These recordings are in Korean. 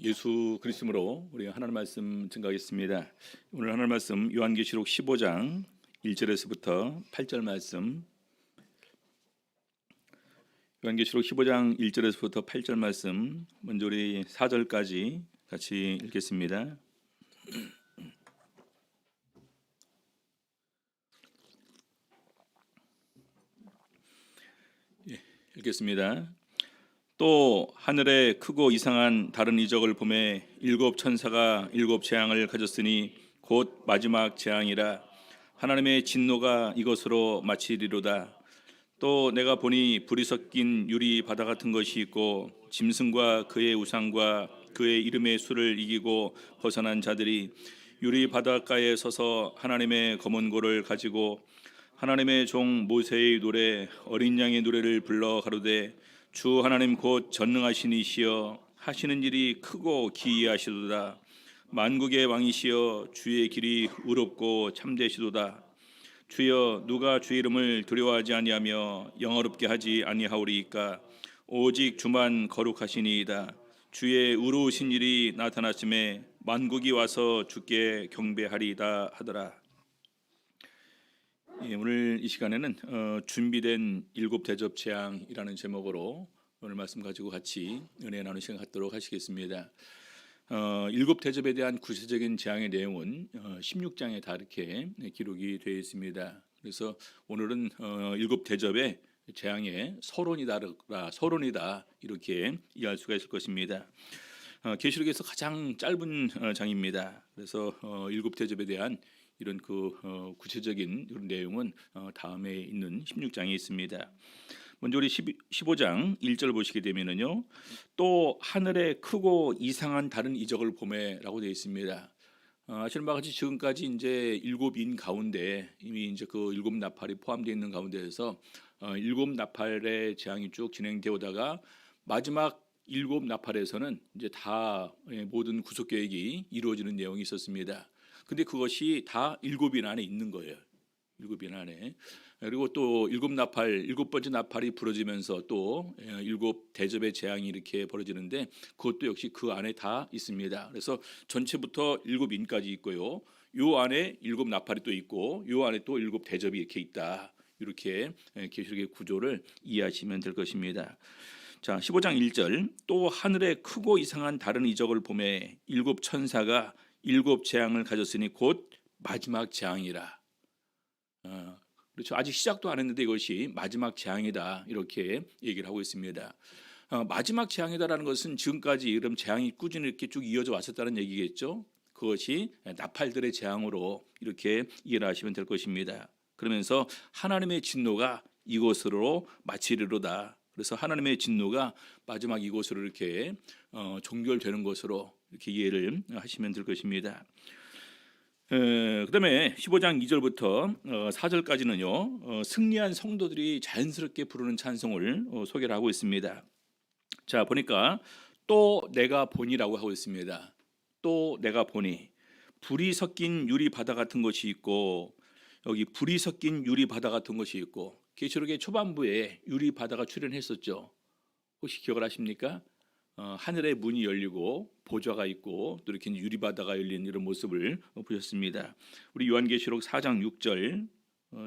예수 그리스도로 우리 하나님 말씀 증거하겠습니다. 오늘 하나님 말씀 요한계시록 15장 1절에서부터 8절 말씀. 요한계시록 15장 1절에서부터 8절 말씀. 먼저 우리 4절까지 같이 읽겠습니다. 읽겠습니다. 또 하늘에 크고 이상한 다른 이적을 보매 일곱 천사가 일곱 재앙을 가졌으니 곧 마지막 재앙이라. 하나님의 진노가 이것으로 마치리로다. 또 내가 보니 불이 섞인 유리 바다 같은 것이 있고 짐승과 그의 우상과 그의 이름의 수를 이기고 벗어난 자들이 유리 바닷가에 서서 하나님의 검은 고를 가지고 하나님의 종 모세의 노래 어린 양의 노래를 불러 가로되 주 하나님 곧 전능하신 이시여 하시는 일이 크고 기이하시도다. 만국의 왕이시여 주의 길이 의롭고 참되시도다. 주여 누가 주의 이름을 두려워하지 아니하며 영어롭게 하지 아니하오리이까. 오직 주만 거룩하시니이다. 주의 의로우신 일이 나타났음에 만국이 와서 주께 경배하리이다 하더라. 오늘 이 시간에는 준비된 일곱 대접 재앙이라는 제목으로 오늘 말씀 가지고 같이 은혜 나누는 시간 갖도록 하시겠습니다. 일곱 대접에 대한 구체적인 재앙의 내용은 16장에 다 이렇게 기록이 되어 있습니다. 그래서 오늘은 일곱 대접의 재앙의 서론이다 이렇게 이해할 수가 있을 것입니다. 계시록에서 가장 짧은 장입니다. 그래서 일곱 대접에 대한 이런 구체적인 그런 내용은 다음에 있는 16장에 있습니다. 먼저 우리 15장 1절 보시게 되면은요. 또 하늘에 크고 이상한 다른 이적을 보매라고 되어 있습니다. 아시는 바와 같이 지금까지 이제 일곱 인 가운데 이미 이제 그 일곱 나팔이 포함되어 있는 가운데에서 일곱 나팔의 재앙이 쭉 진행되어 오다가 마지막 일곱 나팔에서는 이제 다 모든 구속 계획이 이루어지는 내용이 있었습니다. 근데 그것이 다 일곱인 안에 있는 거예요. 일곱인 안에. 그리고 또 일곱 번째 나팔이 부러지면서 또 일곱 대접의 재앙이 이렇게 벌어지는데 그것도 역시 그 안에 다 있습니다. 그래서 전체부터 일곱인까지 있고요. 요 안에 일곱 나팔이 또 있고 요 안에 또 일곱 대접이 이렇게 있다. 이렇게 계시록의 구조를 이해하시면 될 것입니다. 자, 15장 1절. 또 하늘에 크고 이상한 다른 이적을 보매 일곱 천사가 일곱 재앙을 가졌으니 곧 마지막 재앙이라. 그렇죠. 아직 시작도 안 했는데 이것이 마지막 재앙이다 이렇게 얘기를 하고 있습니다. 마지막 재앙이다라는 것은 지금까지 이런 재앙이 꾸준히 이렇게 쭉 이어져 왔었다는 얘기겠죠. 그것이 나팔들의 재앙으로 이렇게 이해를 하시면 될 것입니다. 그러면서 하나님의 진노가 이곳으로 마치리로다. 그래서 하나님의 진노가 마지막 이곳으로 이렇게 종결되는 것으로 이렇게 이해를 하시면 될 것입니다. 그다음에 15장 2절부터 4절까지는요. 승리한 성도들이 자연스럽게 부르는 찬송을 소개를 하고 있습니다. 자, 보니까 또 내가 보니라고 하고 있습니다. 또 내가 보니 불이 섞인 유리 바다 같은 것이 있고 여기 불이 섞인 유리 바다 같은 것이 있고 계시록의 초반부에 유리 바다가 출현했었죠. 혹시 기억을 하십니까? 하늘의 문이 열리고 보좌가 있고 또 이렇게 유리 바다가 열린 이런 모습을 보셨습니다. 우리 요한계시록 4장 6절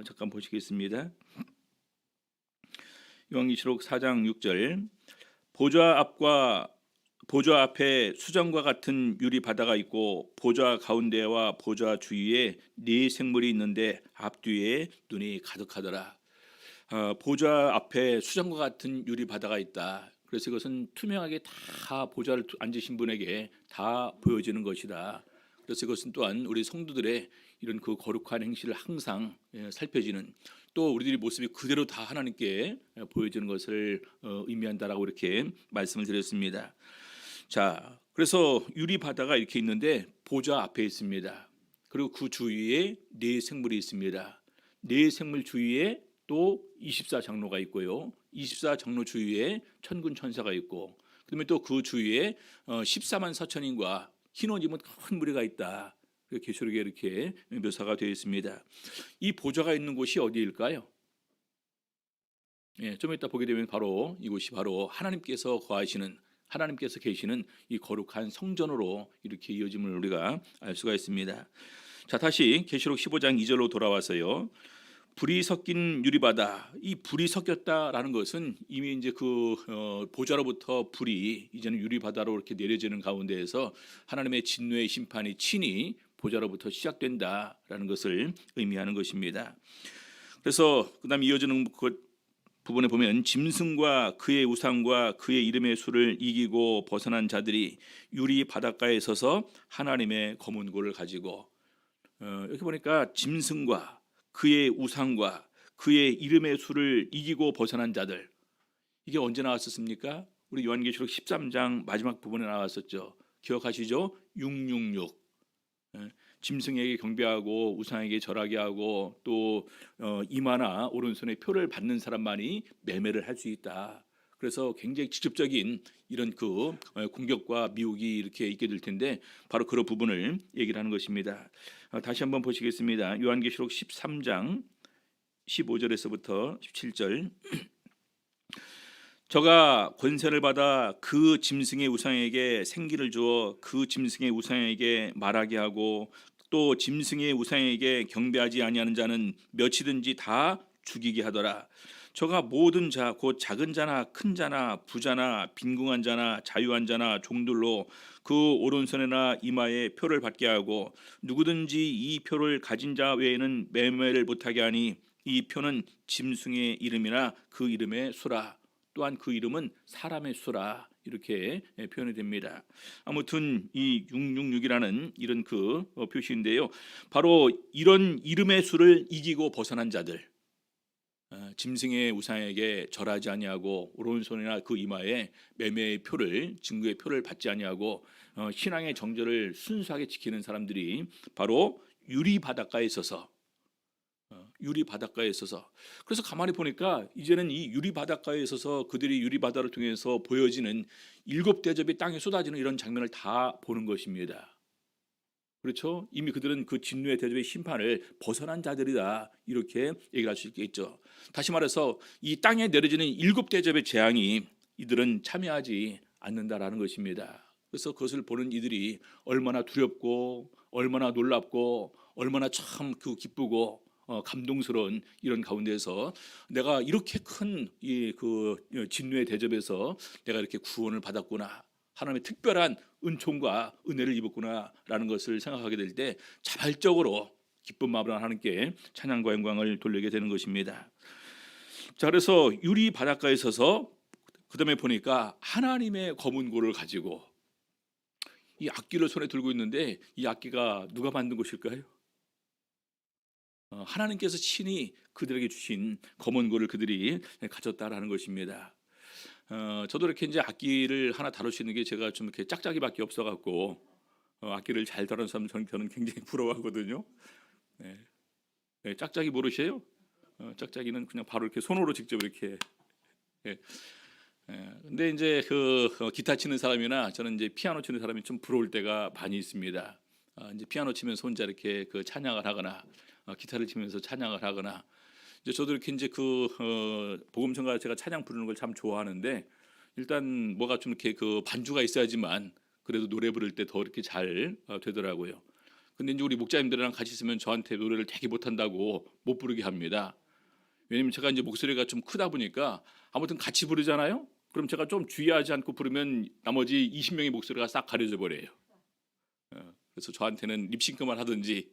잠깐 보시겠습니다. 요한계시록 4장 6절. 보좌 앞에 수정과 같은 유리 바다가 있고 보좌 가운데와 보좌 주위에 네 생물이 있는데 앞뒤에 눈이 가득하더라. 보좌 앞에 수정과 같은 유리 바다가 있다. 그래서 이것은 투명하게 다 보좌를 앉으신 분에게 다 보여지는 것이다. 그래서 이것은 또한 우리 성도들의 이런 그 거룩한 행실을 항상 살펴지는, 또 우리들의 모습이 그대로 다 하나님께 보여지는 것을 의미한다라고 이렇게 말씀을 드렸습니다. 자, 그래서 유리 바다가 이렇게 있는데 보좌 앞에 있습니다. 그리고 그 주위에 네 생물이 있습니다. 네 생물 주위에 또 24장로가 있고요. 24장로 주위에 천군 천사가 있고, 그다음에 또 그 주위에 14만 4천인과 흰 옷 입은 큰 무리가 있다. 계시록에 이렇게 묘사가 되어 있습니다. 이 보좌가 있는 곳이 어디일까요? 좀 이따 보게 되면 바로 이곳이 바로 하나님께서 거하시는 하나님께서 계시는 이 거룩한 성전으로 이렇게 이어짐을 우리가 알 수가 있습니다. 자, 다시 계시록 15장 2절로 돌아와서요. 불이 섞인 유리바다, 이 불이 섞였다라는 것은 이미 이제 그 보좌로부터 불이 이제는 유리바다로 이렇게 내려지는 가운데에서 하나님의 진노의 심판이 친히 보좌로부터 시작된다라는 것을 의미하는 것입니다. 그래서 그다음 이어지는 그 부분에 보면 짐승과 그의 우상과 그의 이름의 수를 이기고 벗어난 자들이 유리 바닷가에 서서 하나님의 검은 고를 가지고 이렇게 보니까 짐승과 그의 우상과 그의 이름의 수를 이기고 벗어난 자들, 이게 언제 나왔었습니까? 우리 요한계시록 13장 마지막 부분에 나왔었죠. 기억하시죠? 666. 짐승에게 경배하고 우상에게 절하게 하고 또 이마나 오른손에 표를 받는 사람만이 매매를 할 수 있다. 그래서 굉장히 직접적인 이런 그 공격과 미혹이 이렇게 있게 될 텐데 바로 그런 부분을 얘기를 하는 것입니다. 다시 한번 보시겠습니다. 요한계시록 13장 15절에서부터 17절. 저가 권세를 받아 그 짐승의 우상에게 생기를 주어 그 짐승의 우상에게 말하게 하고 또 짐승의 우상에게 경배하지 아니하는 자는 몇이든지 다 죽이게 하더라. 저가 모든 자 곧 작은 자나 큰 자나 부자나 빈궁한 자나 자유한 자나 종들로 그 오른손이나 이마에 표를 받게 하고 누구든지 이 표를 가진 자 외에는 매매를 못하게 하니 이 표는 짐승의 이름이나 그 이름의 수라. 또한 그 이름은 사람의 수라. 이렇게 표현이 됩니다. 아무튼 이 666이라는 이런 그 표시인데요. 바로 이런 이름의 수를 이기고 벗어난 자들, 짐승의 우상에게 절하지 아니하고 오른손이나 그 이마에 매매의 표를, 증거의 표를 받지 아니하고 신앙의 정절을 순수하게 지키는 사람들이 바로 유리 바닷가에 있어서 그래서 가만히 보니까 이제는 이 유리 바닷가에 있어서 그들이 유리 바다를 통해서 보여지는 일곱 대접이 땅에 쏟아지는 이런 장면을 다 보는 것입니다. 그렇죠? 이미 그들은 그 진노의 대접의 심판을 벗어난 자들이다, 이렇게 얘기를 할 수 있겠죠. 다시 말해서 이 땅에 내려지는 일곱 대접의 재앙이 이들은 참여하지 않는다라는 것입니다. 그래서 그것을 보는 이들이 얼마나 두렵고 얼마나 놀랍고 얼마나 참 그 기쁘고 감동스러운 이런 가운데서 내가 이렇게 큰 이 그 진노의 대접에서 내가 이렇게 구원을 받았구나, 하나님의 특별한 은총과 은혜를 입었구나라는 것을 생각하게 될 때 자발적으로 기쁜 마음으로 하나님께 찬양과 영광을 돌리게 되는 것입니다. 자, 그래서 유리 바닷가에 서서 그다음에 보니까 하나님의 검은 고를 가지고 이 악기를 손에 들고 있는데 이 악기가 누가 만든 것일까요? 하나님께서 친히 그들에게 주신 검은 고를 그들이 가졌다라는 것입니다. 저도 이렇게 이제 악기를 하나 다룰 수 있는 게 제가 좀 이렇게 짝짝이밖에 없어갖고 악기를 잘 다루는 사람 저는 굉장히 부러워하거든요. 네. 네, 짝짝이 모르세요? 짝짝이는 그냥 바로 이렇게 손으로 직접 이렇게. 네. 근데 이제 그 기타 치는 사람이나 저는 이제 피아노 치는 사람이 좀 부러울 때가 많이 있습니다. 이제 피아노 치면서 혼자 이렇게 그 찬양을 하거나 기타를 치면서 찬양을 하거나, 이제 저도 이렇게 이제 그 복음성가 제가 찬양 부르는 걸 참 좋아하는데 일단 뭐가 좀 이렇게 그 반주가 있어야지만 그래도 노래 부를 때 더 이렇게 잘 되더라고요. 근데 이제 우리 목자님들이랑 같이 있으면 저한테 노래를 되게 못한다고 못 부르게 합니다. 왜냐면 제가 이제 목소리가 좀 크다 보니까 아무튼 같이 부르잖아요. 그럼 제가 좀 주의하지 않고 부르면 나머지 20명의 목소리가 싹 가려져 버려요. 그래서 저한테는 립싱크만 하든지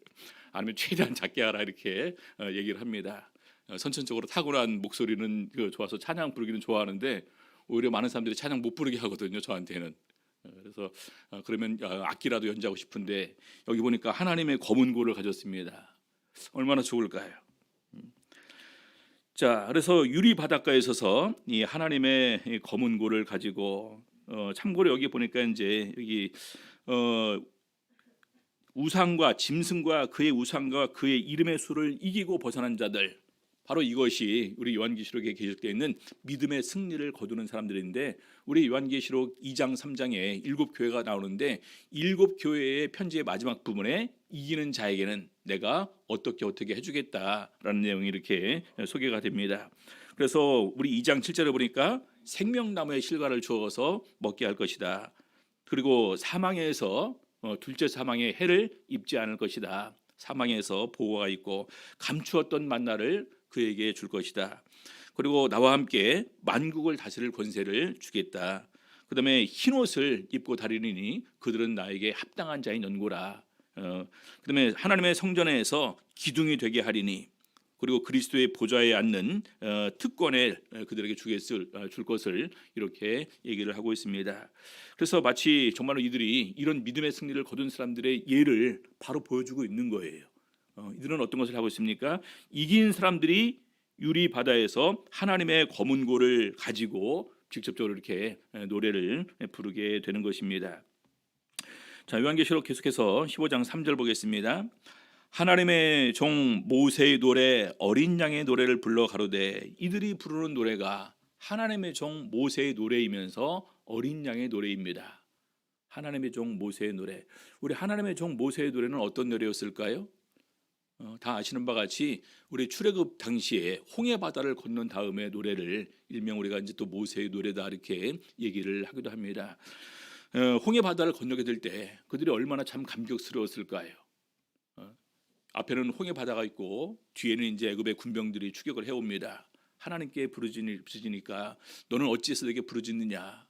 아니면 최대한 작게 하라 이렇게 얘기를 합니다. 선천적으로 타고난 목소리는 좋아서 찬양 부르기는 좋아하는데 오히려 많은 사람들이 찬양 못 부르게 하거든요, 저한테는. 그래서 그러면 악기라도 연주하고 싶은데 여기 보니까 하나님의 검은 고를 가졌습니다. 얼마나 좋을까요? 자, 그래서 유리 바닷가에 서서 이 하나님의 검은 고를 가지고 참고로 여기 보니까 이제 여기 우상과 짐승과 그의 우상과 그의 이름의 수를 이기고 벗어난 자들, 바로 이것이 우리 요한계시록에 기록되어 있는 믿음의 승리를 거두는 사람들인데, 우리 요한계시록 2장 3장에 7교회가 나오는데 7교회의 편지의 마지막 부분에 이기는 자에게는 내가 어떻게 해주겠다라는 내용이 이렇게 소개가 됩니다. 그래서 우리 2장 7절에 보니까 생명나무의 실과를 주어서 먹게 할 것이다. 그리고 사망에서 둘째 사망의 해를 입지 않을 것이다. 사망에서 보호가 있고 감추었던 만나를 그에게 줄 것이다. 그리고 나와 함께 만국을 다스릴 권세를 주겠다. 그다음에 흰 옷을 입고 다니니 그들은 나에게 합당한 자인 연고라. 그다음에 하나님의 성전에서 기둥이 되게 하리니 그리고 그리스도의 보좌에 앉는 특권에 그들에게 줄 것을 이렇게 얘기를 하고 있습니다. 그래서 마치 정말로 이들이 이런 믿음의 승리를 거둔 사람들의 예를 바로 보여주고 있는 거예요. 이들은 어떤 것을 하고 있습니까? 이긴 사람들이 유리 바다에서 하나님의 검은고를 가지고 직접적으로 이렇게 노래를 부르게 되는 것입니다. 자, 요한계시록 계속해서 15장 3절 보겠습니다. 하나님의 종 모세의 노래 어린 양의 노래를 불러 가로되 이들이 부르는 노래가 하나님의 종 모세의 노래이면서 어린 양의 노래입니다. 하나님의 종 모세의 노래. 우리 하나님의 종 모세의 노래는 어떤 노래였을까요? 다 아시는 바와 같이 우리 출애굽 당시에 홍해 바다를 건넌 다음에 노래를 일명 우리가 이제 또 모세의 노래다 이렇게 얘기를 하기도 합니다. 홍해 바다를 건너게 될 때 그들이 얼마나 참 감격스러웠을까요? 앞에는 홍해 바다가 있고 뒤에는 이제 애굽의 군병들이 추격을 해옵니다. 하나님께 부르짖으니까 너는 어찌해서 내게 부르짖느냐?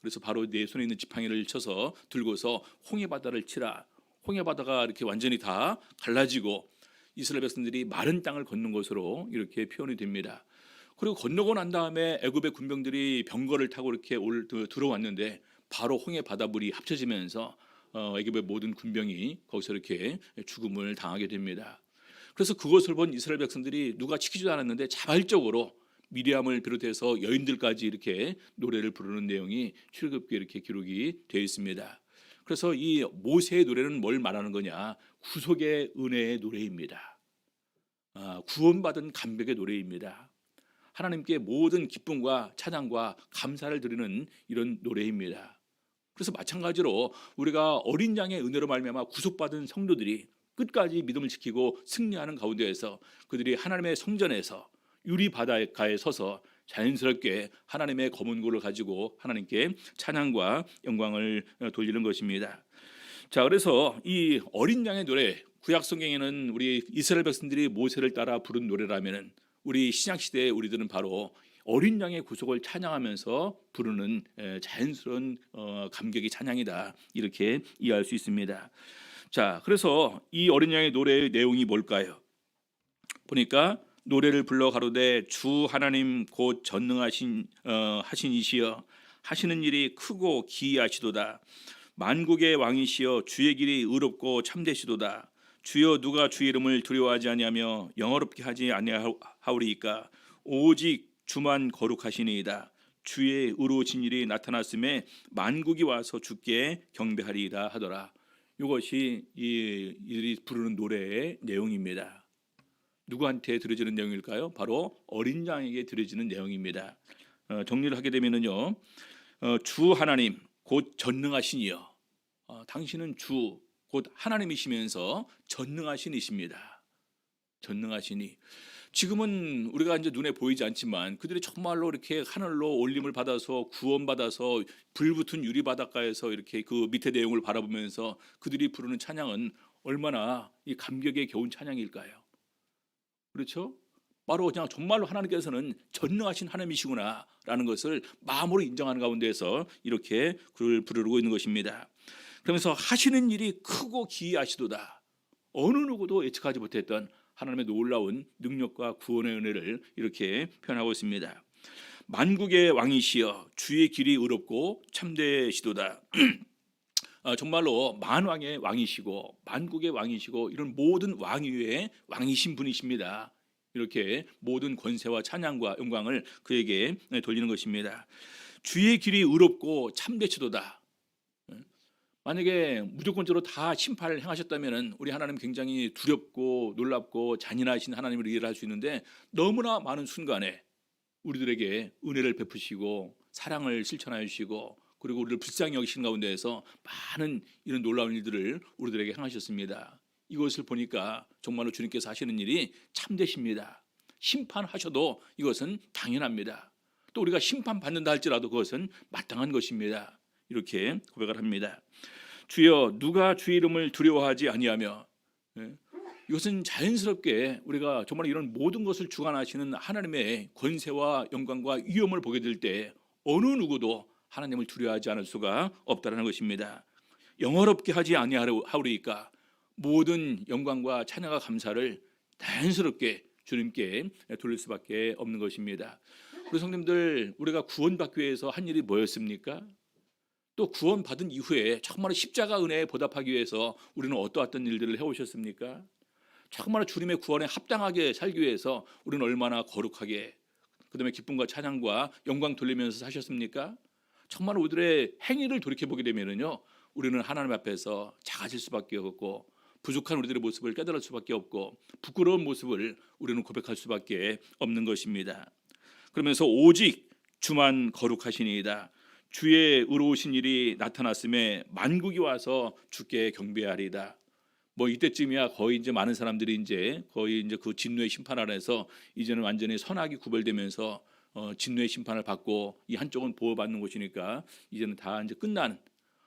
그래서 바로 내 손에 있는 지팡이를 쳐서 들고서 홍해 바다를 치라. 홍해 바다가 이렇게 완전히 다 갈라지고 이스라엘 백성들이 마른 땅을 걷는 것으로 이렇게 표현이 됩니다. 그리고 건너고 난 다음에 애굽의 군병들이 병거를 타고 이렇게 들어왔는데 바로 홍해 바다물이 합쳐지면서 애굽의 모든 군병이 거기서 이렇게 죽음을 당하게 됩니다. 그래서 그것을 본 이스라엘 백성들이 누가 지키지도 않았는데 자발적으로 미리암을 비롯해서 여인들까지 이렇게 노래를 부르는 내용이 출애굽기에 이렇게 기록이 되어 있습니다. 그래서 이 모세의 노래는 뭘 말하는 거냐? 구속의 은혜의 노래입니다. 구원받은 감격의 노래입니다. 하나님께 모든 기쁨과 찬양과 감사를 드리는 이런 노래입니다. 그래서 마찬가지로 우리가 어린 양의 은혜로 말미암아 구속받은 성도들이 끝까지 믿음을 지키고 승리하는 가운데에서 그들이 하나님의 성전에서 유리 바닷가에 서서 자연스럽게 하나님의 검은고를 가지고 하나님께 찬양과 영광을 돌리는 것입니다. 자, 그래서 이 어린 양의 노래, 구약 성경에는 우리 이스라엘 백성들이 모세를 따라 부른 노래라면은 우리 신약 시대에 우리들은 바로 어린 양의 구속을 찬양하면서 부르는 자연스러운 감격의 찬양이다 이렇게 이해할 수 있습니다. 자, 그래서 이 어린 양의 노래의 내용이 뭘까요? 보니까 노래를 불러 가로되 주 하나님 곧 전능하신 하시니시여 하시는 일이 크고 기이하시도다. 만국의 왕이시여 주의 길이 의롭고 참되시도다. 주여 누가 주의 이름을 두려워하지 아니하며 영어롭게 하지 아니하오리이까. 오직 주만 거룩하시니이다. 주의 의로우신 일이 나타났음에 만국이 와서 주께 경배하리이다 하더라. 이것이 이들이 부르는 노래의 내용입니다. 누구한테 들려지는 내용일까요? 바로 어린 양에게 들려지는 내용입니다. 정리를 하게 되면은요, 주 하나님 곧 전능하시니여. 당신은 주 곧 하나님이시면서 전능하신 이십니다. 전능하시니. 지금은 우리가 이제 눈에 보이지 않지만 그들이 정말로 이렇게 하늘로 올림을 받아서 구원받아서 불붙은 유리 바닷가에서 이렇게 그 밑에 내용을 바라보면서 그들이 부르는 찬양은 얼마나 이 감격에 겨운 찬양일까요? 그렇죠? 바로 그냥 정말로 하나님께서는 전능하신 하나님이시구나라는 것을 마음으로 인정하는 가운데서 이렇게 그를 부르고 있는 것입니다. 그러면서 하시는 일이 크고 기이하시도다. 어느 누구도 예측하지 못했던 하나님의 놀라운 능력과 구원의 은혜를 이렇게 표현하고 있습니다. 만국의 왕이시여 주의 길이 의롭고 참되시도다. 정말로 만왕의 왕이시고 만국의 왕이시고 이런 모든 왕 위에 왕이신 분이십니다. 이렇게 모든 권세와 찬양과 영광을 그에게 돌리는 것입니다. 주의 길이 의롭고 참되시도다. 만약에 무조건적으로 다 심판을 행하셨다면 우리 하나님 굉장히 두렵고 놀랍고 잔인하신 하나님을 이해를 할 수 있는데 너무나 많은 순간에 우리들에게 은혜를 베푸시고 사랑을 실천하여 주시고 그리고 우리를 불쌍히 여기신 가운데에서 많은 이런 놀라운 일들을 우리들에게 행하셨습니다. 이것을 보니까 정말로 주님께서 하시는 일이 참되십니다. 심판하셔도 이것은 당연합니다. 또 우리가 심판받는다 할지라도 그것은 마땅한 것입니다. 이렇게 고백을 합니다. 주여 누가 주 이름을 두려워하지 아니하며, 이것은 자연스럽게 우리가 정말 이런 모든 것을 주관하시는 하나님의 권세와 영광과 위엄을 보게 될 때 어느 누구도 하나님을 두려워하지 않을 수가 없다는 것입니다. 영어롭게 하지 아니하리이까, 모든 영광과 찬양과 감사를 자연스럽게 주님께 돌릴 수밖에 없는 것입니다. 우리 성도님들, 우리가 구원받기 위해서 한 일이 뭐였습니까? 또 구원받은 이후에 정말 십자가 은혜에 보답하기 위해서 우리는 어떠한 일들을 해오셨습니까? 정말 주님의 구원에 합당하게 살기 위해서 우리는 얼마나 거룩하게, 그다음에 기쁨과 찬양과 영광 돌리면서 사셨습니까? 정말 우리들의 행위를 돌이켜보게 되면요, 우리는 하나님 앞에서 작아질 수밖에 없고, 부족한 우리들의 모습을 깨달을 수밖에 없고, 부끄러운 모습을 우리는 고백할 수밖에 없는 것입니다. 그러면서 오직 주만 거룩하시니이다. 주의 의로우신 일이 나타났음에 만국이 와서 주께 경배하리이다. 이때쯤이야 거의 이제 많은 사람들이 이제 거의 이제 그 진노의 심판 아래서 이제는 완전히 선악이 구별되면서 진노의 심판을 받고, 이 한쪽은 보호받는 곳이니까 이제는 다 이제 끝나는,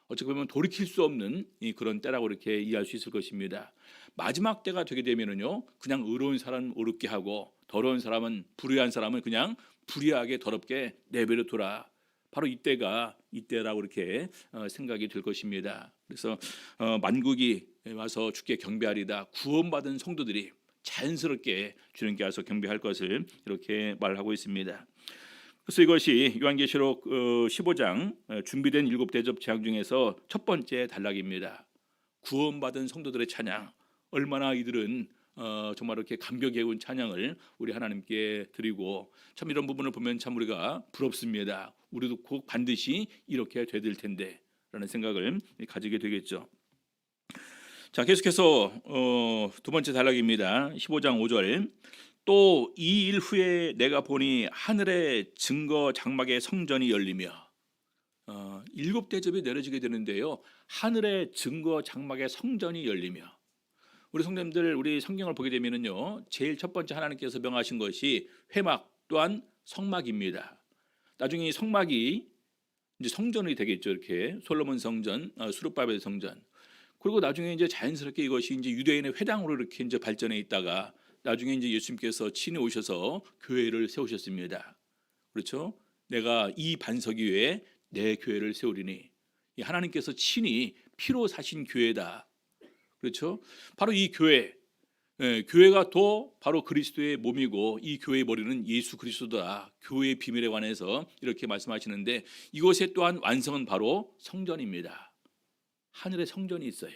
어떻게 보면 돌이킬 수 없는 그런 때라고 이렇게 이해할 수 있을 것입니다. 마지막 때가 되게 되면은요, 그냥 의로운 사람은 의롭게 하고 더러운 사람은, 불의한 사람은 그냥 불의하게 더럽게 내버려 둬라. 바로 이때라고 이렇게 생각이 될 것입니다. 그래서 만국이 와서 주께 경배하리다. 구원받은 성도들이 자연스럽게 주님께 와서 경배할 것을 이렇게 말하고 있습니다. 그래서 이것이 요한계시록 15장 준비된 7대접 재앙 중에서 첫 번째 단락입니다. 구원받은 성도들의 찬양, 얼마나 이들은 정말 이렇게 감격 예운 찬양을 우리 하나님께 드리고, 참 이런 부분을 보면 참 우리가 부럽습니다. 우리도 꼭 반드시 이렇게 되될 텐데 라는 생각을 가지게 되겠죠. 자, 계속해서 두 번째 단락입니다. 15장 5절. 또 이 일 후에 내가 보니 하늘의 증거 장막의 성전이 열리며, 7대접이 내려지게 되는데요, 하늘의 증거 장막의 성전이 열리며, 우리 성도님들, 우리 성경을 보게 되면은요, 제일 첫 번째 하나님께서 명하신 것이 회막 또한 성막입니다. 나중에 이 성막이 이제 성전이 되겠죠. 이렇게 솔로몬 성전, 수룹바벨 성전. 그리고 나중에 이제 자연스럽게 이것이 이제 유대인의 회당으로 이렇게 이제 발전해 있다가 나중에 이제 예수님께서 친히 오셔서 교회를 세우셨습니다. 그렇죠? 내가 이 반석 위에 내 교회를 세우리니, 이 하나님께서 친히 피로 사신 교회다. 그렇죠? 바로 이 교회, 교회가 또 바로 그리스도의 몸이고, 이 교회의 머리는 예수 그리스도다. 교회의 비밀에 관해서 이렇게 말씀하시는데, 이것의 또한 완성은 바로 성전입니다. 하늘에 성전이 있어요.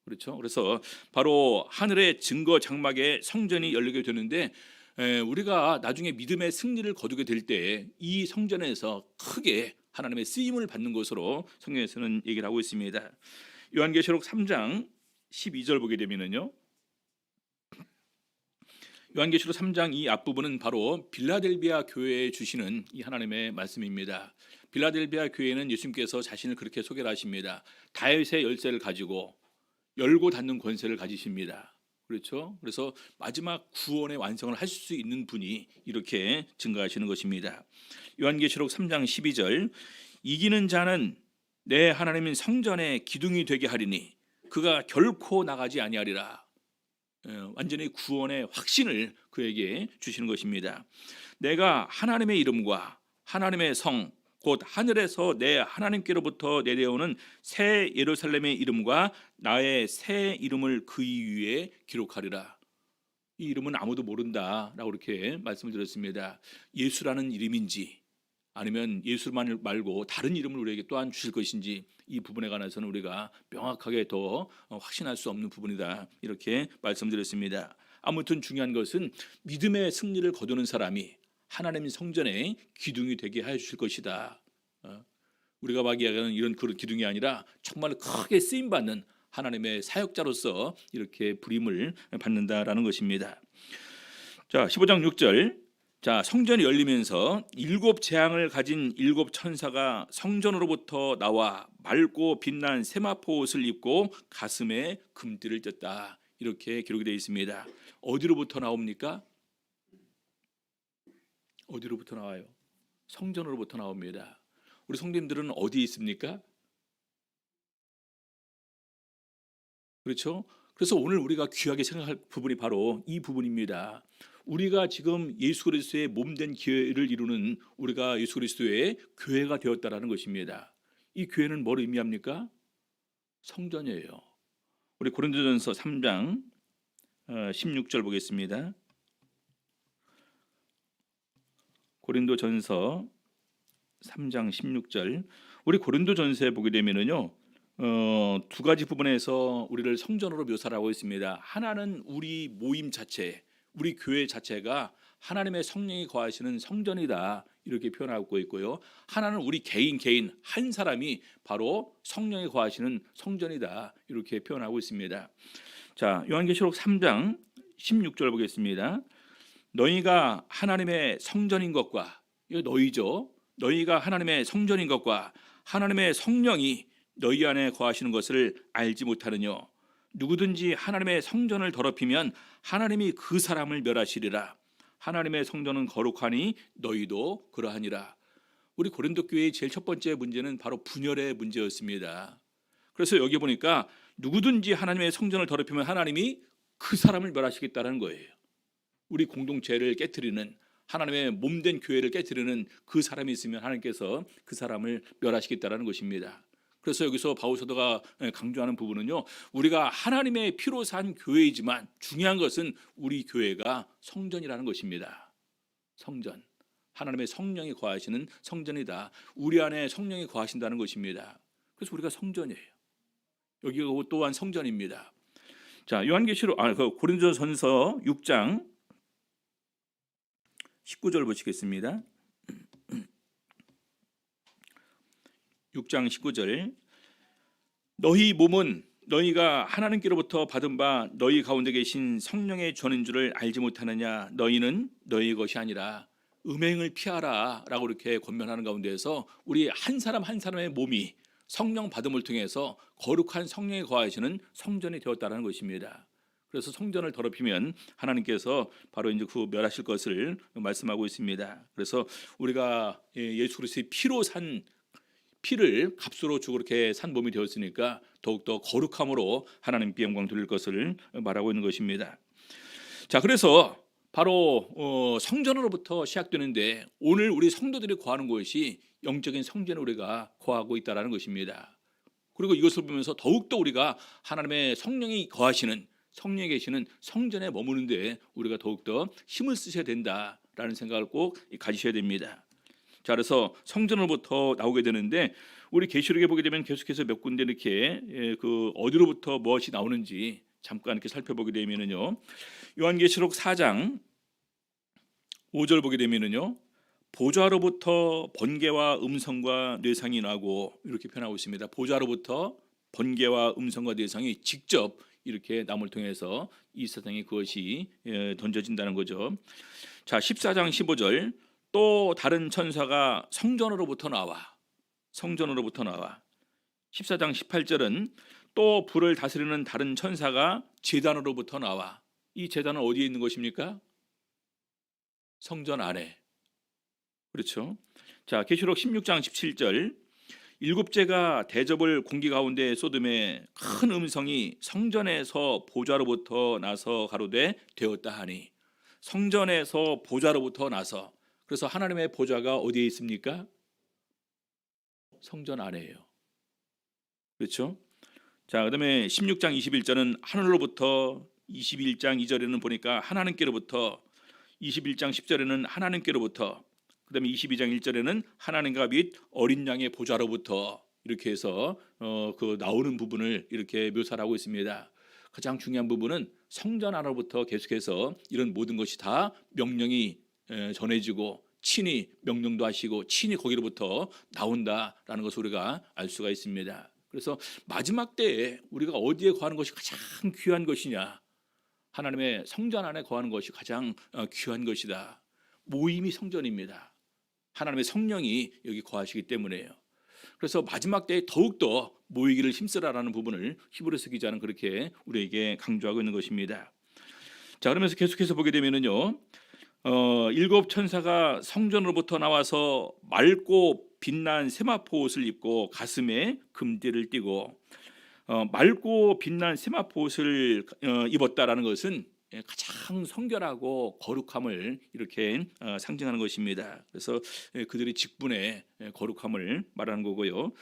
그렇죠? 그래서 바로 하늘의 증거 장막의 성전이 열리게 되는데, 우리가 나중에 믿음의 승리를 거두게 될 때 이 성전에서 크게 하나님의 쓰임을 받는 것으로 성경에서는 얘기를 하고 있습니다. 요한계시록 3장 12절 보게 되면은요, 요한계시록 3장 이 앞부분은 바로 빌라델비아 교회에 주시는 이 하나님의 말씀입니다. 빌라델비아 교회는 예수님께서 자신을 그렇게 소개를 하십니다. 다윗의 열쇠를 가지고 열고 닫는 권세를 가지십니다. 그렇죠? 그래서 마지막 구원의 완성을 할 수 있는 분이 이렇게 증거하시는 것입니다. 요한계시록 3장 12절. 이기는 자는 내 하나님인 성전의 기둥이 되게 하리니 그가 결코 나가지 아니하리라. 완전히 구원의 확신을 그에게 주시는 것입니다. 내가 하나님의 이름과 하나님의 성 곧 하늘에서 내 하나님께로부터 내려오는 새 예루살렘의 이름과 나의 새 이름을 그 위에 기록하리라. 이 이름은 아무도 모른다라고 이렇게 말씀을 드렸습니다. 예수라는 이름인지 아니면 예수만 말고 다른 이름을 우리에게 또한 주실 것인지, 이 부분에 관해서는 우리가 명확하게 더 확신할 수 없는 부분이다, 이렇게 말씀드렸습니다. 아무튼 중요한 것은 믿음의 승리를 거두는 사람이 하나님의 성전의 기둥이 되게 해 주실 것이다. 우리가 말하기에는 이런 그런 기둥이 아니라 정말 크게 쓰임받는 하나님의 사역자로서 이렇게 부림을 받는다라는 것입니다. 자, 15장 6절. 자, 성전이 열리면서 7 재앙을 가진 7 천사가 성전으로부터 나와 맑고 빛난 세마포 옷을 입고 가슴에 금띠를 떴다. 이렇게 기록이 되어 있습니다. 어디로부터 나옵니까? 어디로부터 나와요? 성전으로부터 나옵니다. 우리 성도님들은 어디에 있습니까? 그렇죠? 그래서 오늘 우리가 귀하게 생각할 부분이 바로 이 부분입니다. 우리가 지금 예수 그리스도의 몸된 교회를 이루는 우리가 예수 그리스도의 교회가 되었다라는 것입니다. 이 교회는 뭘 의미합니까? 성전이에요. 우리 고린도전서 3장 16절 보겠습니다. 고린도전서 3장 16절. 우리 고린도전서에 보게 되면은요. 두 가지 부분에서 우리를 성전으로 묘사를 하고 있습니다. 하나는 우리 모임 자체, 우리 교회 자체가 하나님의 성령이 거하시는 성전이다 이렇게 표현하고 있고요. 하나는 우리 개인 한 사람이 바로 성령이 거하시는 성전이다 이렇게 표현하고 있습니다. 자, 요한계시록 3장 16절 보겠습니다. 너희가 하나님의 성전인 것과, 이거 너희죠. 너희가 하나님의 성전인 것과 하나님의 성령이 너희 안에 거하시는 것을 알지 못하느뇨. 누구든지 하나님의 성전을 더럽히면 하나님이 그 사람을 멸하시리라. 하나님의 성전은 거룩하니 너희도 그러하니라. 우리 고린도 교회의 제일 첫 번째 문제는 바로 분열의 문제였습니다. 그래서 여기 보니까 누구든지 하나님의 성전을 더럽히면 하나님이 그 사람을 멸하시겠다는 거예요. 우리 공동체를 깨트리는, 하나님의 몸된 교회를 깨트리는 그 사람이 있으면 하나님께서 그 사람을 멸하시겠다는 것입니다. 그래서 여기서 바울 사도가 강조하는 부분은요, 우리가 하나님의 피로 산 교회이지만 중요한 것은 우리 교회가 성전이라는 것입니다. 성전, 하나님의 성령이 거하시는 성전이다. 우리 안에 성령이 거하신다는 것입니다. 그래서 우리가 성전이에요. 여기가 또한 성전입니다. 자, 요한계시록 고린도전서 6장 19절 보시겠습니다. 6장 19절. 너희 몸은 너희가 하나님께로부터 받은 바 너희 가운데 계신 성령의 전인 줄을 알지 못하느냐. 너희는 너희 것이 아니라 음행을 피하라 라고 이렇게 권면하는 가운데에서 우리 한 사람 한 사람의 몸이 성령 받음을 통해서 거룩한 성령이 거하시는 성전이 되었다는 것입니다. 그래서 성전을 더럽히면 하나님께서 바로 이제 그 멸하실 것을 말씀하고 있습니다. 그래서 우리가 예수 그리스도의 피로 산 피를 값으로 주고 그렇게 산 몸이 되었으니까 더욱더 거룩함으로 하나님께 영광 돌릴 것을 말하고 있는 것입니다. 자, 그래서 바로 성전으로부터 시작되는데 오늘 우리 성도들이 거하는 곳이 영적인 성전에 우리가 거하고 있다는 것입니다. 그리고 이것을 보면서 더욱더 우리가 하나님의 성령이 거하시는, 성령이 계시는 성전에 머무는데 우리가 더욱더 힘을 쓰셔야 된다라는 생각을 꼭 가지셔야 됩니다. 자, 그래서 성전으로부터 나오게 되는데 우리 계시록에 보게 되면 계속해서 몇 군데 이렇게 그 어디로부터 무엇이 나오는지 잠깐 이렇게 살펴보게 되면은요, 요한계시록 4장 5절 보게 되면은요, 보좌로부터 번개와 음성과 뇌상이 나고 이렇게 표현하고 있습니다. 보좌로부터 번개와 음성과 뇌상이 직접 이렇게 남을 통해서 이 세상에 그것이 던져진다는 거죠. 자, 14장 15절. 또 다른 천사가 성전으로부터 나와. 14장 18절은 또 불을 다스리는 다른 천사가 제단으로부터 나와. 이 제단은 어디에 있는 것입니까? 성전 안에. 그렇죠. 자, 계시록 16장 17절. 일곱째가 대접을 공기 가운데 쏟음에 큰 음성이 성전에서 보좌로부터 나서 가로되 되었다 하니. 성전에서 보좌로부터 나서. 그래서 하나님의 보좌가 어디에 있습니까? 성전 안에요. 그렇죠? 자, 그다음에 16장 21절은 하늘로부터, 21장 2절에는 보니까 하나님께로부터, 21장 10절에는 하나님께로부터, 그다음에 22장 1절에는 하나님과 및 어린 양의 보좌로부터 이렇게 해서 그 나오는 부분을 이렇게 묘사를 하고 있습니다. 가장 중요한 부분은 성전 안으로부터 계속해서 이런 모든 것이 다 명령이 전해지고 친히 명령도 하시고 친히 거기로부터 나온다라는 것을 우리가 알 수가 있습니다. 그래서 마지막 때에 우리가 어디에 거하는 것이 가장 귀한 것이냐? 하나님의 성전 안에 거하는 것이 가장 귀한 것이다. 모임이 성전입니다. 하나님의 성령이 여기 거하시기 때문에요. 그래서 마지막 때에 더욱더 모이기를 힘쓰라라는 부분을 히브리서 기자는 그렇게 우리에게 강조하고 있는 것입니다. 자, 그러면서 계속해서 보게 되면은요, 일곱 천사가 성전으로부터 나와서 맑고 빛난 세마포 옷을 입고 가슴에 금띠를 띠고 맑고 빛난 세마포 옷을 입었다라는 것은 가장 성결하고 거룩함을 이렇게 상징하는 것입니다. 그래서 그들이 직분의 거룩함을 말하는 거고요.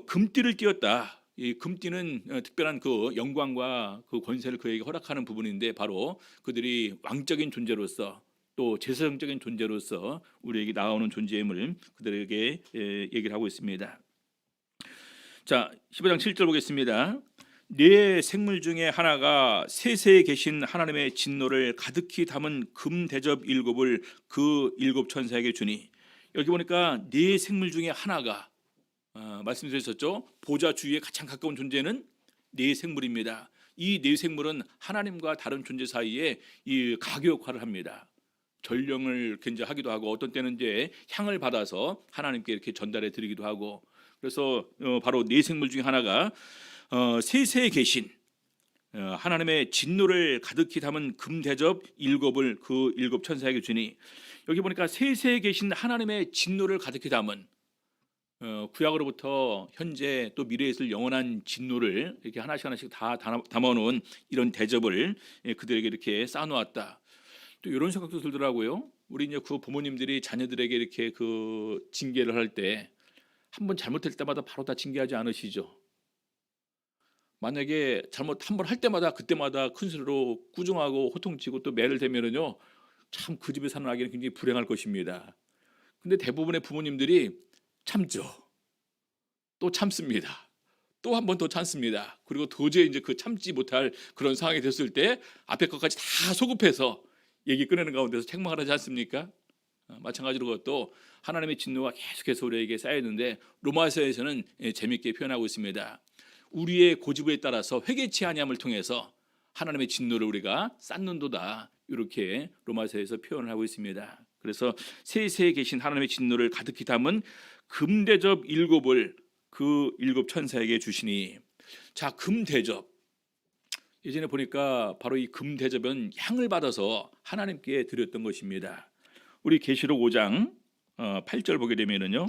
금띠를 띄었다. 이 금띠는 특별한 그 영광과 그 권세를 그에게 허락하는 부분인데 바로 그들이 왕적인 존재로서 또 제사장적인 존재로서 우리에게 나오는 존재임을 그들에게 얘기를 하고 있습니다. 자, 15장 7절 보겠습니다. 네 생물 중에 하나가 세세에 계신 하나님의 진노를 가득히 담은 금 대접 일곱을 그 일곱 천사에게 주니, 여기 보니까 네 생물 중에 하나가 말씀드렸었죠. 보좌 주위에 가장 가까운 존재는 네 생물입니다. 이 네 생물은 하나님과 다른 존재 사이에 이 가교 역할을 합니다. 전령을 하기도 하고 어떤 때는 이제 향을 받아서 하나님께 이렇게 전달해 드리기도 하고, 그래서 바로 네 생물 중에 하나가 세세에 계신 하나님의 진노를 가득히 담은 금 대접 일곱을 그 일곱 천사에게 주니, 여기 보니까 세세에 계신 하나님의 진노를 가득히 담은 구약으로부터 현재 또 미래에 있을 영원한 진노를 이렇게 하나씩 하나씩 다 담아놓은 이런 대접을 그들에게 이렇게 쌓아놓았다. 또 이런 생각도 들더라고요. 우리 이제 그 부모님들이 자녀들에게 이렇게 그 징계를 할 때 한 번 잘못할 때마다 바로 다 징계하지 않으시죠? 만약에 잘못 한 번 할 때마다 그때마다 큰 소리로 꾸중하고 호통치고 또 매를 대면은요, 참 그 집에 사는 아기는 굉장히 불행할 것입니다. 근데 대부분의 부모님들이 참죠. 또 참습니다. 또 한 번 더 참습니다. 그리고 도저히 이제 그 참지 못할 그런 상황이 됐을 때 앞에 것까지 다 소급해서 얘기 꺼내는 가운데서 책망을 하지 않습니까? 마찬가지로 그것도 하나님의 진노가 계속해서 우리에게 쌓였는데 로마서에서는 재미있게 표현하고 있습니다. 우리의 고집에 따라서 회개치 아니함을 통해서 하나님의 진노를 우리가 쌓는도다, 이렇게 로마서에서 표현을 하고 있습니다. 그래서 세세에 계신 하나님의 진노를 가득히 담은 금대접 일곱을 그 일곱 천사에게 주시니, 자, 금대접, 예전에 보니까 바로 이 금대접은 향을 받아서 하나님께 드렸던 것입니다. 우리 계시록 5장 8절 보게 되면은요,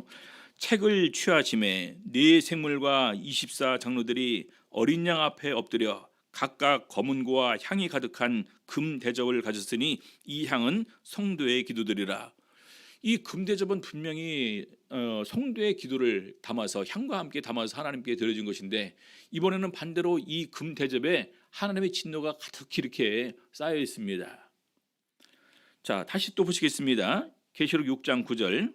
책을 취하심에 네 생물과 24 장로들이 어린 양 앞에 엎드려 각각 검은고와 향이 가득한 금 대접을 가졌으니 이 향은 성도의 기도들이라. 이 금 대접은 분명히 성도의 기도를 담아서 향과 함께 담아서 하나님께 드려진 것인데, 이번에는 반대로 이 금 대접에 하나님의 진노가 가득히 이렇게 쌓여 있습니다. 자, 다시 또 보시겠습니다. 계시록 6장 9절.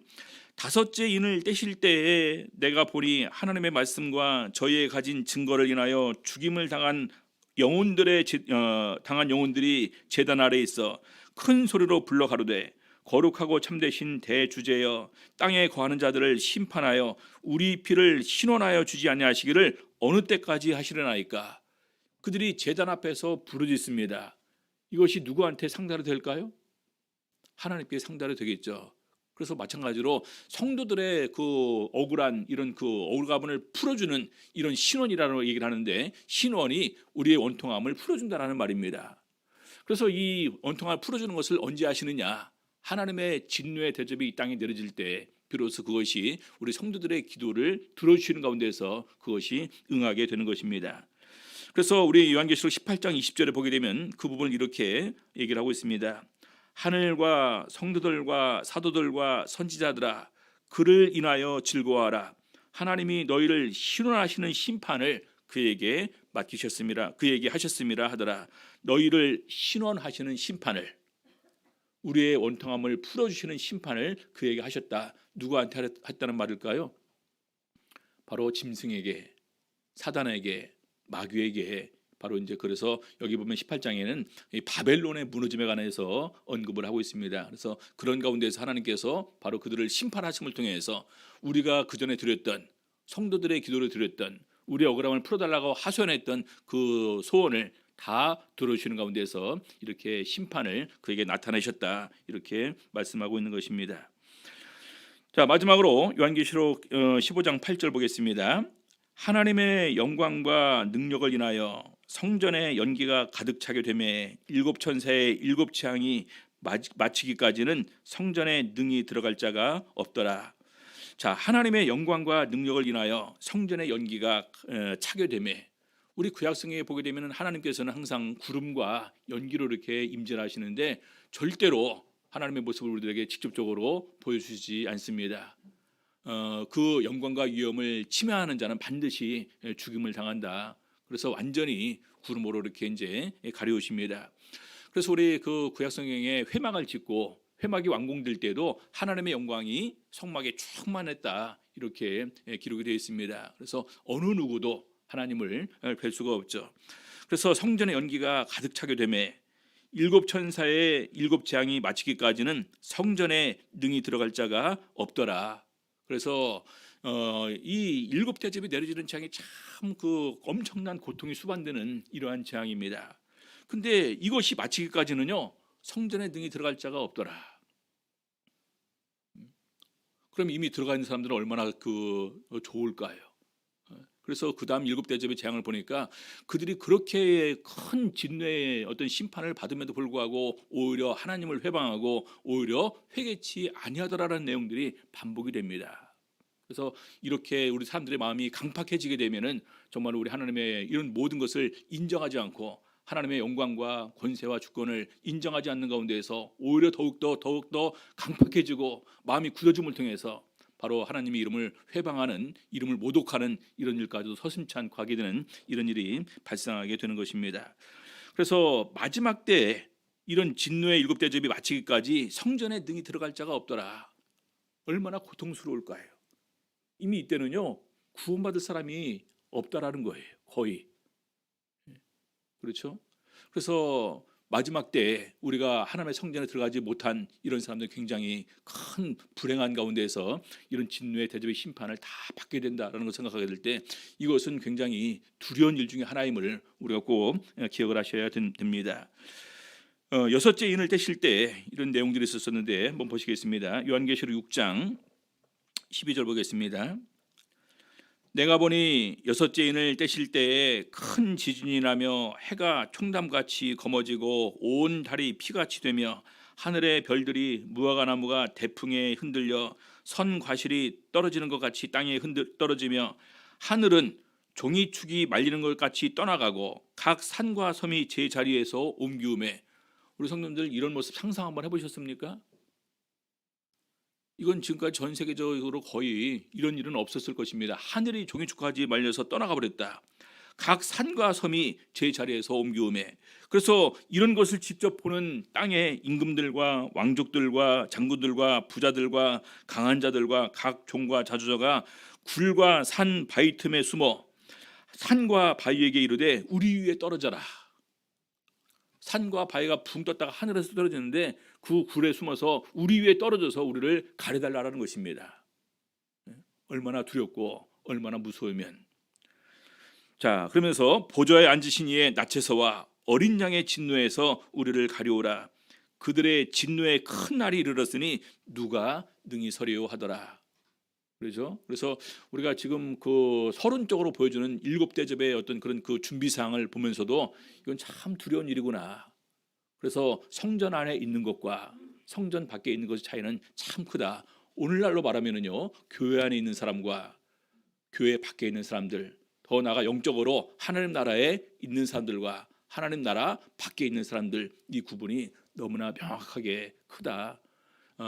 다섯째 인을 떼실 때에 내가 보니 하나님의 말씀과 저희의 가진 증거를 인하여 죽임을 당한 영혼들이 제단 아래에 있어 큰 소리로 불러 가로되, 거룩하고 참되신 대주제여, 땅에 거하는 자들을 심판하여 우리 피를 신원하여 주지 아니하시기를 어느 때까지 하시려나이까. 그들이 제단 앞에서 부르짖습니다. 이것이 누구한테 상달이 될까요? 하나님께 상달이 되겠죠. 그래서 마찬가지로 성도들의 그 억울한 이런 그 억울감을 풀어주는 이런 신원이라는 얘기를 하는데, 신원이 우리의 원통함을 풀어준다라는 말입니다. 그래서 이 원통함을 풀어주는 것을 언제 하시느냐? 하나님의 진노의 대접이 이 땅에 내려질 때 비로소 그것이 우리 성도들의 기도를 들어주시는 가운데서 그것이 응하게 되는 것입니다. 그래서 우리 요한계시록 18장 20절에 보게 되면 그 부분을 이렇게 얘기를 하고 있습니다. 하늘과 성도들과 사도들과 선지자들아, 그를 인하여 즐거워하라. 하나님이 너희를 신원하시는 심판을 그에게 맡기셨음이라, 그에게 하셨음이라 하더라. 너희를 신원하시는 심판을, 우리의 원통함을 풀어주시는 심판을 그에게 하셨다. 누구한테 했다는 말일까요? 바로 짐승에게, 사단에게, 마귀에게. 바로 이제 그래서 여기 보면 18장에는 이 바벨론의 무너짐에 관해서 언급을 하고 있습니다. 그래서 그런 가운데서 하나님께서 바로 그들을 심판하심을 통해서 우리가 그 전에 드렸던 성도들의 기도를 드렸던 우리의 억울함을 풀어달라고 하소연했던 그 소원을 다 들어주시는 가운데서 이렇게 심판을 그에게 나타내셨다, 이렇게 말씀하고 있는 것입니다. 자, 마지막으로 요한계시록 15장 8절 보겠습니다. 하나님의 영광과 능력을 인하여 성전에 연기가 가득 차게 되매 일곱 천사의 일곱 재앙이 마치기까지는 성전에 능히 들어갈 자가 없더라. 자, 하나님의 영광과 능력을 인하여 성전의 연기가 차게 되매, 우리 구약성경에 보게 되면 하나님께서는 항상 구름과 연기로 이렇게 임재하시는데 절대로 하나님의 모습을 우리들에게 직접적으로 보여주시지 않습니다. 그 영광과 위엄을 침해하는 자는 반드시 죽임을 당한다. 그래서 완전히 구름으로 이렇게 이제 가려우십니다. 그래서 우리 그 구약성경에 회막을 짓고 회막이 완공될 때도 하나님의 영광이 성막에 충만했다, 이렇게 기록이 되어 있습니다. 그래서 어느 누구도 하나님을 뵐 수가 없죠. 그래서 성전의 연기가 가득 차게 되매 일곱 천사의 일곱 재앙이 마치기까지는 성전에 능히 들어갈 자가 없더라. 그래서 이 일곱 대접이 내려지는 재앙이 참 그 엄청난 고통이 수반되는 이러한 재앙입니다. 근데 이것이 마치기까지는요, 성전에 능히 들어갈 자가 없더라. 그럼 이미 들어가 있는 사람들은 얼마나 좋을까요? 그래서 그 다음 일곱 대접의 재앙을 보니까 그들이 그렇게 큰 진노의 어떤 심판을 받음에도 불구하고 오히려 하나님을 회방하고 오히려 회개치 아니하더라라는 내용들이 반복이 됩니다. 그래서 이렇게 우리 사람들의 마음이 강팍해지게 되면은 정말 우리 하나님의 이런 모든 것을 인정하지 않고 하나님의 영광과 권세와 주권을 인정하지 않는 가운데에서 오히려 더욱더 강팍해지고 마음이 굳어짐을 통해서 바로 하나님의 이름을 회방하는, 이름을 모독하는 이런 일까지도 서슴지 않고 하게 되는 이런 일이 발생하게 되는 것입니다. 그래서 마지막 때 이런 진노의 일곱 대접이 마치기까지 성전에 능히 들어갈 자가 없더라. 얼마나 고통스러울까요? 이미 이때는요, 구원받을 사람이 없다라는 거예요. 거의. 그렇죠? 그래서 마지막 때 우리가 하나님의 성전에 들어가지 못한 이런 사람들, 굉장히 큰 불행한 가운데에서 이런 진노의 대접의 심판을 다 받게 된다라는 걸 생각하게 될 때 이것은 굉장히 두려운 일 중에 하나임을 우리가 꼭 기억을 하셔야 됩니다. 여섯째 인을 떼실 때 이런 내용들이 있었는데 한번 보시겠습니다. 요한계시록 6장 12절 보겠습니다. 내가 보니 여섯째 인을 떼실 때에 큰 지진이 나며 해가 총담같이 검어지고 온 달이 피같이 되며 하늘의 별들이 무화과나무가 대풍에 흔들려 선 과실이 떨어지는 것 같이 땅에 떨어지며 하늘은 종이축이 말리는 것 같이 떠나가고 각 산과 섬이 제 자리에서 옮기우매. 우리 성도님들 이런 모습 상상 한번 해보셨습니까? 이건 지금까지 전 세계적으로 거의 이런 일은 없었을 것입니다. 하늘이 종이축까지 말려서 떠나가 버렸다. 각 산과 섬이 제 자리에서 옮기우매. 그래서 이런 것을 직접 보는 땅의 임금들과 왕족들과 장군들과 부자들과 강한 자들과 각 종과 자주자가 굴과 산 바위 틈에 숨어 산과 바위에게 이르되 우리 위에 떨어져라. 산과 바위가 붕 떴다가 하늘에서 떨어지는데 그 굴에 숨어서 우리 위에 떨어져서 우리를 가려달라는 것입니다. 얼마나 두렵고 얼마나 무서우면. 자, 그러면서 보좌에 앉으신 이의 낯에서와 어린 양의 진노에서 우리를 가려오라. 그들의 진노의 큰 날이 이르렀으니 누가 능히 서리요 하더라. 그렇죠? 그래서 우리가 지금 그 서론적으로 보여주는 일곱 대접의 어떤 그런 그 준비 사항을 보면서도 이건 참 두려운 일이구나. 그래서 성전 안에 있는 것과 성전 밖에 있는 것의 차이는 참 크다. 오늘날로 말하면은요, 교회 안에 있는 사람과 교회 밖에 있는 사람들, 더 나아가 영적으로 하나님 나라에 있는 사람들과 하나님 나라 밖에 있는 사람들, 이 구분이 너무나 명확하게 크다.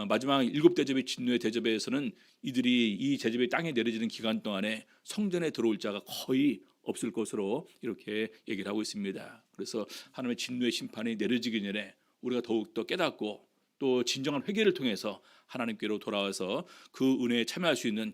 마지막 일곱 대접의 진노의 대접에서는 이들이 이 대접이 땅에 내려지는 기간 동안에 성전에 들어올 자가 거의 없을 것으로 이렇게 얘기를 하고 있습니다. 그래서 하나님의 진노의 심판이 내려지기 전에 우리가 더욱더 깨닫고 또 진정한 회개를 통해서 하나님께로 돌아와서 그 은혜에 참여할 수 있는